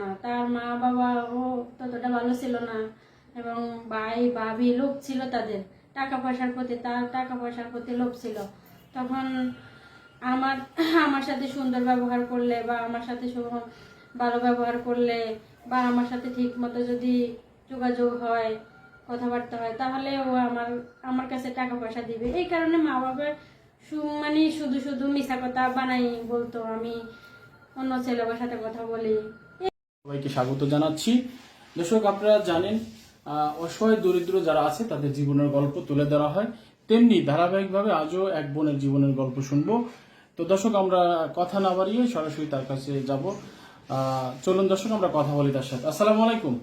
না, তার মা বাবাও ততটা ভালো ছিল না, এবং ভাই ভাবি লোভ ছিল তাদের টাকা পয়সার প্রতি, তার টাকা পয়সার প্রতি লোভ ছিল। তখন আমার আমার সাথে সুন্দর ব্যবহার করলে বা আমার সাথে ভালো ব্যবহার করলে বা আমার সাথে ঠিক মতো যদি যোগাযোগ হয়, কথাবার্তা হয়, তাহলে ও আমার কাছে টাকা পয়সা দিবে। এই কারণে মা বাবা মানে শুধু শুধু মিছা কথা বানাই বলতো, আমি অন্য ছেলের সাথে কথা বলি। সবাইকে স্বাগত জানাচ্ছি। দর্শক, আপনারা জানেন অসহায় দরিদ্র যারা আছে তাদের জীবনের গল্প তুলে ধরা হয়, তেমনি ধারাবাহিকভাবে আজও এক বোনের জীবনের গল্প শুনবো। তো দর্শক, আমরা কথা না বাড়িয়ে সরাসরি তার কাছে যাব। চলুন দর্শক, আমরা কথা বলি তার সাথে। আসসালামু আলাইকুম।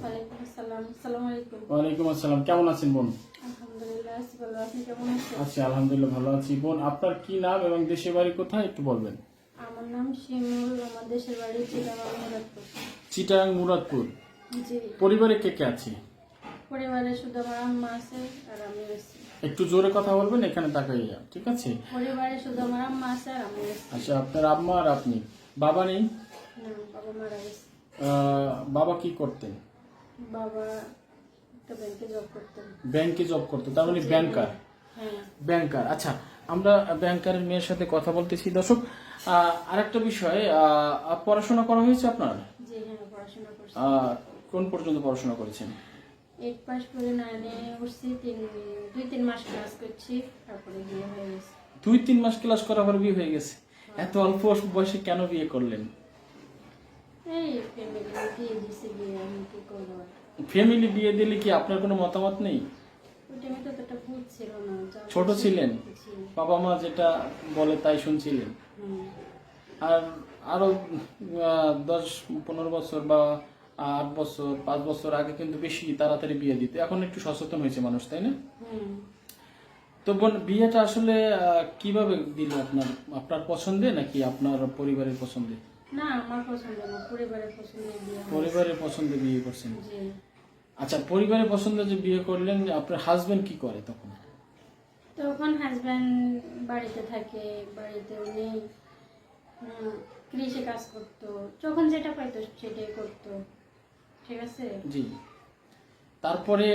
ওয়ালাইকুম আসসালাম। আসসালামু আলাইকুম। ওয়ালাইকুম আসসালাম। কেমন আছেন বোন? আলহামদুলিল্লাহ আছি ভালো, আপনি কেমন আছেন? আছি আলহামদুলিল্লাহ ভালো আছি। বোন, আপনার কি নাম এবং দেশের বাড়ি কোথায় একটু বলবেন? আমার নাম শিমুল, আমার দেশের বাড়ি চিটাগাং মুরাদপুর। চিটাগাং মুরাদপুর। জি। পরিবারে কে কে আছে? পরিবারে শুধু আমার আম্মা আছে আর আমি আছি। একটু জোরে কথা বলবেন, এখানে তাকাইয়া, ঠিক আছে? পরিবারে শুধু আমার আম্মা আছে আর আমি আছি। আচ্ছা, আপনার আম্মা আর আপনি। বাবা নেই? না, বাবা মারা গেছে। বাবা কি করতেন? বাবা একটা ব্যাংকে জব করতেন। ব্যাংকে জব করতেন, তার মানে ব্যাংকার। হ্যাঁ। ব্যাংকার, আচ্ছা। আমরা ব্যাংকারের মেয়ের সাথে কথা বলতেছি। দর্শক, আরেকটা বিষয়, পড়াশোনা করা হয়েছে আপনার? জি হ্যাঁ, পড়াশোনা করছি। কোন পর্যন্ত পড়াশোনা করেছেন? 8 পাস করে 9-এ উঠছি, 2-3 মাস ক্লাস করছি, তারপরে বিয়ে হয়ে গেছে। 2-3 মাস ক্লাস করার পর বিয়ে হয়ে গেছে? এত অল্প বয়সে কেন বিয়ে করলেন? এই ফ্যামিলি দিয়ে দিছে বিয়ে, আমি কি করবো আর। ফ্যামিলি বিয়ে দিলে কি আপনার কোনো মতামত নেই? ওই টাইমে তো ততটা বুঝছিল না। ছোট ছিলেন, জি। বাবা মা যেটা বলে তাই শুনছিলেন। হুম। আর আরো 10-15 বছর বা 8 বছর 5 বছর আগে কিন্তু বেশি তাড়াতাড়ি বিয়ে দিত, এখন একটু সচেতন হয়েছে মানুষ, তাই না? হুম। তো বোন, বিয়েটা আসলে কিভাবে দিল? আপনার পছন্দে নাকি আপনার পরিবারের পছন্দে? না, আমার পছন্দ না, পরিবারের পছন্দে বিয়ে হয়েছে। পরিবারের পছন্দে বিয়ে করছেন? জি। আচ্ছা, পরিবারের পছন্দে যে বিয়ে করলেন, আপনার হাজবেন্ড কি করে তখন? তখন হাজব্যান্ড বাড়িতে থাকে, বাড়িতে উনি কৃষি কাজ করতো, যখন যেটা পাইতো সেটাই করতো, ঠিক আছে। জি। তারপরে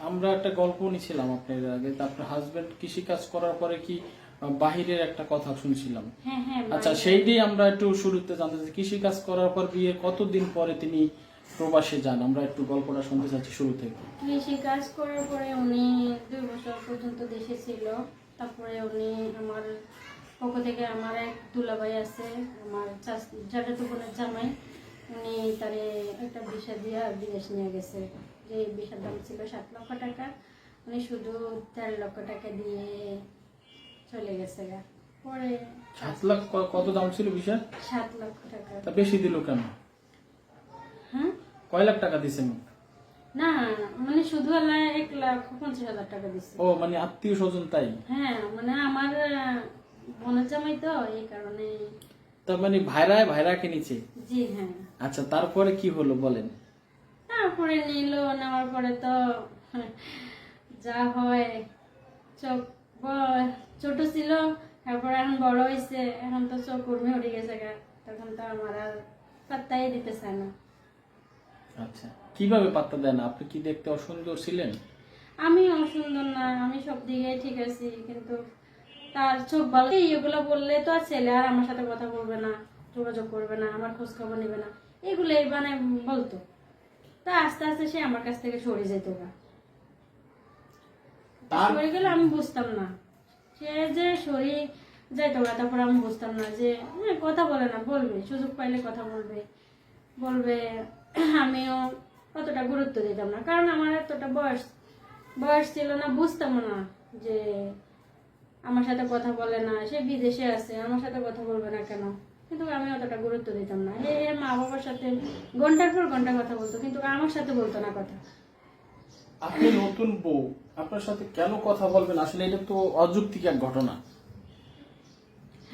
আমরা একটা গল্প নিছিলাম আপনার আগে, আপনার হাজবেন্ড কৃষি কাজ করার পরে কি বাহিরের একটা কথা শুনছিলাম। হ্যাঁ হ্যাঁ। আচ্ছা, সেইটাই আমরা একটু শুরুতে জানতে চাই, কৃষি কাজ করার পর বিয়ে কতদিন পরে তিনি প্রবাসে যান? আমরা একটু গল্পটা শুনতে চাচ্ছি শুরু থেকে। কৃষি কাজ করার পরে উনি 2 বছর পর্যন্ত দেশে ছিল। তারপরে উনি আমার পক্ষ থেকে, আমার এক দুলাভাই আছে, আমার চাচাতো বোনের জামাই, উনি তারে একটা ভিসা দিয়ে বিদেশ নিয়ে গেছে। যে ভিসার দাম ছিল 7 লক্ষ টাকা, উনি শুধু 4 লক্ষ টাকা দিয়ে চলে গেছে। পরে 7 লাখ কত দাম ছিল ভিসার? 7 লক্ষ টাকা। তা বেশি দিল কেন? হ্যাঁ, কয় লাখ টাকা দিছেন? না মানে শুধু 1,50,000 টাকা দিচ্ছে। ও, মানে আত্মীয় স্বজন তাই? হ্যাঁ, মানে আমার বোনের জামাই তো, এই কারণে। তার মানে ভাইরাকে নিচে? জি হ্যাঁ। আচ্ছা, তারপরে কি হলো বলেন? তারপরে নেওয়ার পরে তো যা হয়, চোখ ছোট ছিল, তারপর এখন বড় হয়েছে, এখন তো চোখ কর্মী উঠে গেছে গা, তখন তো আমার আর পাত্তাই দিতে চায় না। আচ্ছা, কিভাবে পাত্তা দেন? আপনি কি দেখতে অসুন্দর ছিলেন? আমি অসুন্দর না, আমি সব দিকে ঠিক আছি, কিন্তু তার চোখ ভালো। এগুলো বললে তো আর ছেলে আর আমার সাথে কথা বলবে না, যোগাযোগ করবে না, আমার খোঁজ খবর নেবে না, এগুলো এই বানায় বলতো। তা আস্তে আস্তে সে আমার কাছ থেকে সরে যেত গা। সরে গেলে আমি বুঝতাম না, সে যে সরে যাইতো গা, তারপর আমি বুঝতাম না যে কথা বলে না, বলবে সুযোগ পাইলে কথা বলবে। আমিও অতটা গুরুত্ব দিতাম না, কারণ আমার এতটা বয়স ছিল না, বুঝতাম না যে আমার সাথে কথা বলে না, সে বিদেশে আছে, আমার সাথে কথা বলবে না কেন। কিন্তু আমি অতটা গুরুত্ব দিতাম না। এর মা বাবার সাথে ঘন্টার পর ঘন্টা কথা বলতো, কিন্তু আমার সাথে বলতো না কথা। আপনি নতুন বউ, আপনার সাথে কেন কথা বলবেন? আসলে এটা তো অযৌক্তিক এক ঘটনা।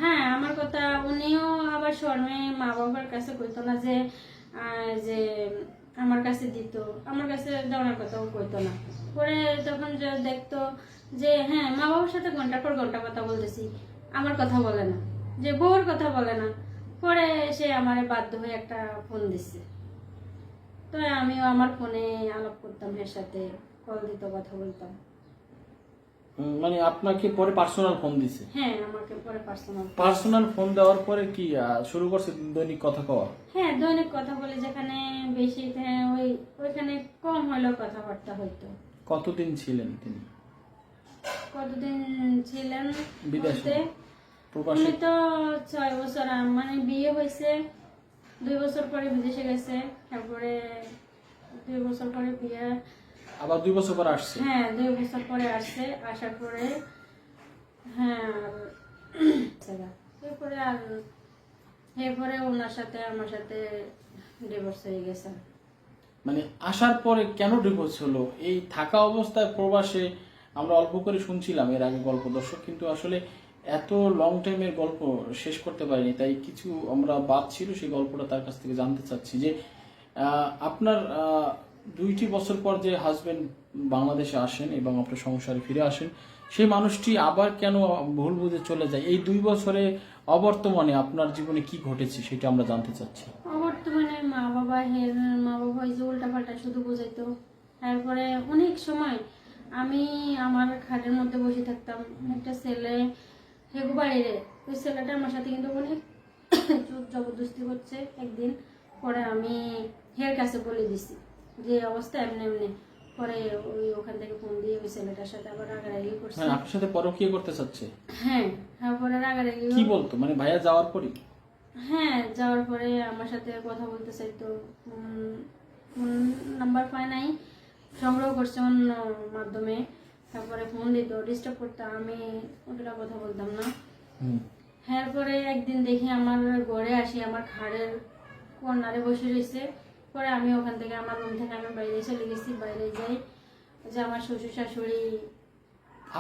হ্যাঁ, আমার কথা উনিও আবার শর্মে মা বাবার কাছে কইতো না যে যে আমার কাছে দিত, আমার কাছে দেওয়ার কথাও কইতো না। পরে তখন যে দেখতো যে হ্যাঁ, মা বাবার সাথে ঘন্টার পর ঘন্টা কথা বলতেছি, আমার কথা বলে না, যে বউর কথা বলে না, পরে সে আমার বাধ্য হয়ে একটা ফোন দিচ্ছে, তো আমিও আমার ফোনে আলাপ করতাম, এর সাথে কল দিত, কথা বলতাম। মানে আপনাকে পরে পার্সোনাল ফোন দিছে? হ্যাঁ, আমাকে পরে পার্সোনাল ফোন দেওয়ার পরে কি শুরু করছে দৈনিক কথা কওয়া? হ্যাঁ, দৈনিক কথা বলে, যেখানে বেশি ওইখানে কম হলেও কথাবার্তা হইতো। কতদিন ছিলেন তিনি? কতদিন ছিলেন বিদেশে? বলতে, প্রবাসী? উনি তো 6 বছর, মানে বিয়ে হয়েছে 2 বছর পরে বিদেশে গেছে, তারপরে 2 বছর পরে বিয়ে, আবার 2 বছর পর আসছে? হ্যাঁ 2 বছর পরে আসছে, আসার পরে হ্যাঁ এরপরে এরপরে ওনার সাথে আমার সাথে ডিভোর্স হয়ে গেছে। মানে আসার পরে কেন ডিভোর্স হলো? এই থাকা অবস্থায় প্রবাসে আমরা অল্প করে শুনছিলাম এর আগে গল্প দর্শক, কিন্তু আসলে এত লং টাইমের গল্প শেষ করতে পারিনি, তাই কিছু আমরা বাদ ছিল সেই গল্পটা তার কাছ থেকে জানতে চাচ্ছি যে আপনার 2টি বছর পর যে হাজবেন্ড বাংলাদেশে আসেন এবং আপনার সংসারে ফিরে আসেন, সেই মানুষটি আবার কেন ভুল বুঝে চলে যায়? এই 2 বছরে অবর্তমানে আপনার জীবনে কি ঘটেছে সেটা আমরা জানতে চাচ্ছি। বর্তমানে মা বাবা ওই যে উল্টাপাল্টা শুধু বোঝাইতো। তারপরে অনেক সময় আমি আমার খাটের মধ্যে বসে থাকতাম, একটা ছেলে হেগু বাইরে, ওই ছেলেটা আমার সাথে কিন্তু অনেক জবরদস্তি করছে। একদিন পরে আমি হের কাছে বলে দিছি যে অবস্থা এমনি এমনি, পরে ওখান থেকে ফোন দিয়ে ওই ছেলেটার সাথে আবার রাগারাগি করছে। মানে আপনার সাথে পরকীয়া করতে চাচ্ছে? হ্যাঁ, তারপরে রাগারাগি কি বলতো? মানে ভাইয়া যাওয়ার পরই? হ্যাঁ, যাওয়ার পরে আমার সাথে কথা বলতে চাইতো, ফোন নাম্বার পায় নাই, সংগ্রহ করছে অন্য মাধ্যমে, তারপরে ফোন দিত, ডিস্টার্ব করতো, আমি ওটা কথা বলতাম না। এরপরে একদিন দেখি আমার ঘরে আসি, আমার খাড়ের কর্নারে বসে রয়েছে। পরে আমি ওখান থেকে আমার রুম থেকে আমি বাইরে চলে গেছি, বাইরে যাই যে আমার শ্বশুর শাশুড়ি।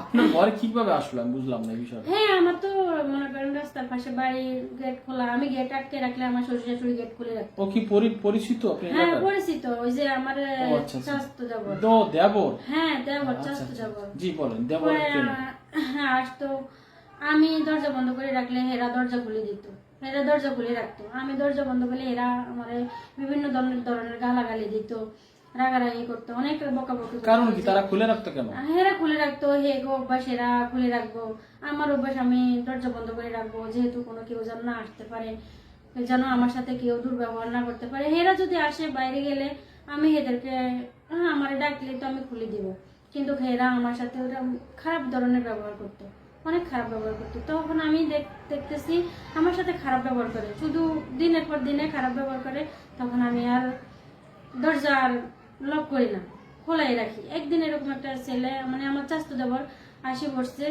আপনার ঘরে কিভাবে আসলো আমি বুঝলাম না এই বিষয়টা। হ্যাঁ, আমার তো মনে করেন রাস্তার পাশে বাড়ি, গেট খোলা, আমি গেট আটকে রাখলে আমার শ্বশুর শাশুড়ি গেট খুলে রাখতো। ও কি পরিচিত আপনি? হ্যাঁ, পরিচিত, ওই যে আমার আচ্ছা। চাচতো দেবর। দেবর? হ্যাঁ, দেবর, আচ্ছা, চাচতো দেবর। জি বলেন। দেবর পরে হ্যাঁ আসতো, আমি দরজা বন্ধ করে রাখলে হেরা দরজা খুলে দিত, হেরা দরজা খুলে রাখতো, আমি দরজা বন্ধ করলে এরা আমার বিভিন্ন ধরনের গালাগালি দিত, রাগারাগি করতো, অনেক বকাবকি করতো। কারণ কি তারা খুলে রাখতো কেন? হেরা খুলে রাখতো, হে গো অভ্যাস, এরা খুলে রাখবো। আমার অভ্যাস আমি দরজা বন্ধ করে রাখবো, যেহেতু কোনো কেউ যেন না আসতে পারে, যেন আমার সাথে কেউ দুর্ব্যবহার না করতে পারে। হেরা যদি আসে বাইরে গেলে আমি এদেরকে আমার ডাকলে তো আমি খুলে দিব, কিন্তু হেরা আমার সাথে ওরা খারাপ ধরনের ব্যবহার করতো, অনেক খারাপ ব্যবহার করতো। তখন আমি দেখতেছি আমার সাথে খারাপ ব্যবহার করে, শুধু দিনের পর দিনে খারাপ ব্যবহার করে। তখন আমি আর দরজা লক করি না, খোলাই রাখি। একদিন এরকম একটা ছেলে, মানে আমার চাচতো দেবর আসে বসছে,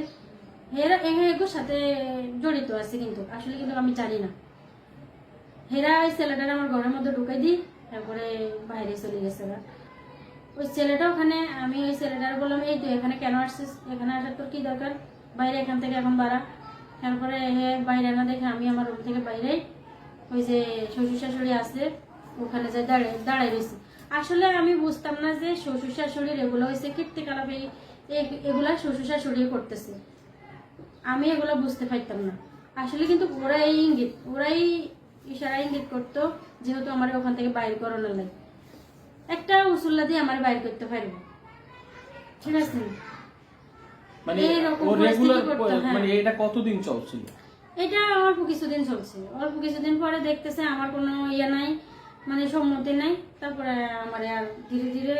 হেরা এগুলোর সাথে জড়িত আছে, কিন্তু আসলে কিন্তু আমি জানি না। হেরা এই ছেলেটার আমার ঘরের মধ্যে ঢুকাই দিই, তারপরে বাইরে চলে গেছে। ওই ছেলেটা ওখানে, আমি ওই ছেলেটার বললাম, এই তুই এখানে কেন আসছিস, এখানে আসার তোর কি দরকার, বাইরে এখান থেকে এখন বাড়া। তারপরে বাইরে না দেখে আমি আমার রুম থেকে বাইরে, ওই যে শ্বশুর শাশুড়ি আছে ওখানে যাই দাঁড়াই রয়েছি। আসলে আমি বুঝতাম না যে শ্বশুর শাশুড়ির এগুলো হয়েছে কীর্তিকলাপ, এগুলা শ্বশুর শাশুড়ি করতেছে, আমি এগুলো বুঝতে পারতাম না আসলে। কিন্তু ওরাই ইশারা ইঙ্গিত করতো, যেহেতু আমার ওখান থেকে বাইর করানো লাগে, একটা উসুল্লা দিয়ে আমার বাইর করতে পারবো, ঠিক আছে। মানে এইরকম ও রেগুলার, হ্যাঁ। মানে এটা কতদিন চলছিল? এটা অল্প কিছুদিন চলছে, অল্প কিছুদিন পরে দেখতেছে আমার কোনো ইয়ে নাই, মানে সম্মতি নাই, তারপরে আমার আর ধীরে ধীরে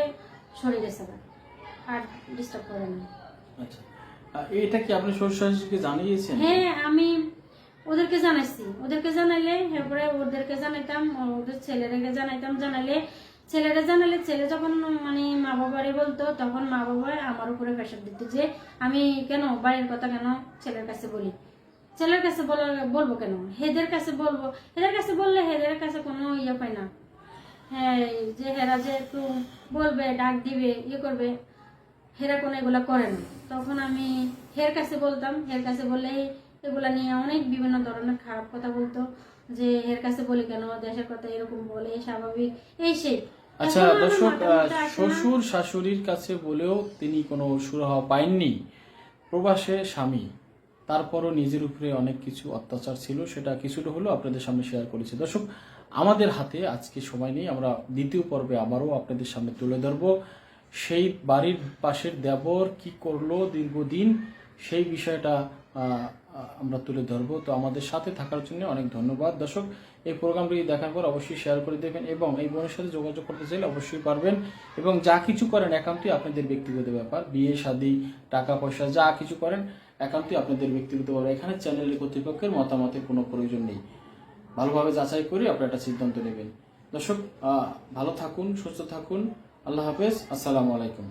সরে গেছে, আর ডিস্টার্ব করে না। আচ্ছা, এটা কি আপনি শ্বশুর শাশুড়িকে জানিয়েছেন? হ্যাঁ, আমি ওদেরকে জানাইছি, ওদেরকে জানাইলে এরপরে ওদেরকে জানাইতাম, ওদের ছেলেদেরকে জানাইলে ছেলে যখন মানে মা বাবারে বলতো, তখন মা বাবা আমার উপরে প্রেশার দিত যে আমি কেন বাড়ির কথা কেন ছেলের কাছে বলি, ছেলের কাছে বলবো কেন, হেদের কাছে বলবো, হেদের কাছে বললে হেদের কাছে কোনো ইয়ে পায় না। হ্যাঁ, যে হেরা যে একটু বলবে, ডাক দিবে, ইয়ে করবে, হেরা কোনো এগুলা করে না। তখন আমি হের কাছে বলতাম, হের কাছে বললে এগুলা নিয়ে অনেক বিভিন্ন ধরনের খারাপ কথা বলতো, যে হের কাছে বলি কেন, দেশের কথা এরকম বলে, স্বাভাবিক এই সেই। আচ্ছা দর্শক, শ্বশুর শাশুড়ির কাছে বলেও তিনি কোনো সুরাহা পাননি। প্রবাসে স্বামী, তারপরও নিজের উপরে অনেক কিছু অত্যাচার ছিল, সেটা কিছুটা হলেও আপনাদের সামনে শেয়ার করেছি। দর্শক, আমাদের হাতে আজকে সময় নেই, আমরা দ্বিতীয় পর্বে আবারও আপনাদের সামনে তুলে ধরবো সেই বাড়ির পাশের দেবর কি করলো দীর্ঘদিন, সেই বিষয়টা আমরা তুলে ধরবো। তো আমাদের সাথে থাকার জন্য অনেক ধন্যবাদ। দর্শক, এই প্রোগ্রামটি দেখার পর অবশ্যই শেয়ার করে দেবেন এবং এই বোনের সাথে যোগাযোগ করতে চাইলে অবশ্যই পারবেন। এবং যা কিছু করেন একান্তই আপনাদের ব্যক্তিগত ব্যাপার, বিয়ে শাদী টাকা পয়সা যা কিছু করেন একান্তই আপনাদের ব্যক্তিগত ব্যাপার। এখানে চ্যানেলের কর্তৃপক্ষের মতামতের কোনো প্রয়োজন নেই। ভালোভাবে যাচাই করে আপনারা একটা সিদ্ধান্ত নেবেন। দর্শক, ভালো থাকুন, সুস্থ থাকুন। আল্লাহ হাফেজ। আসসালামু আলাইকুম।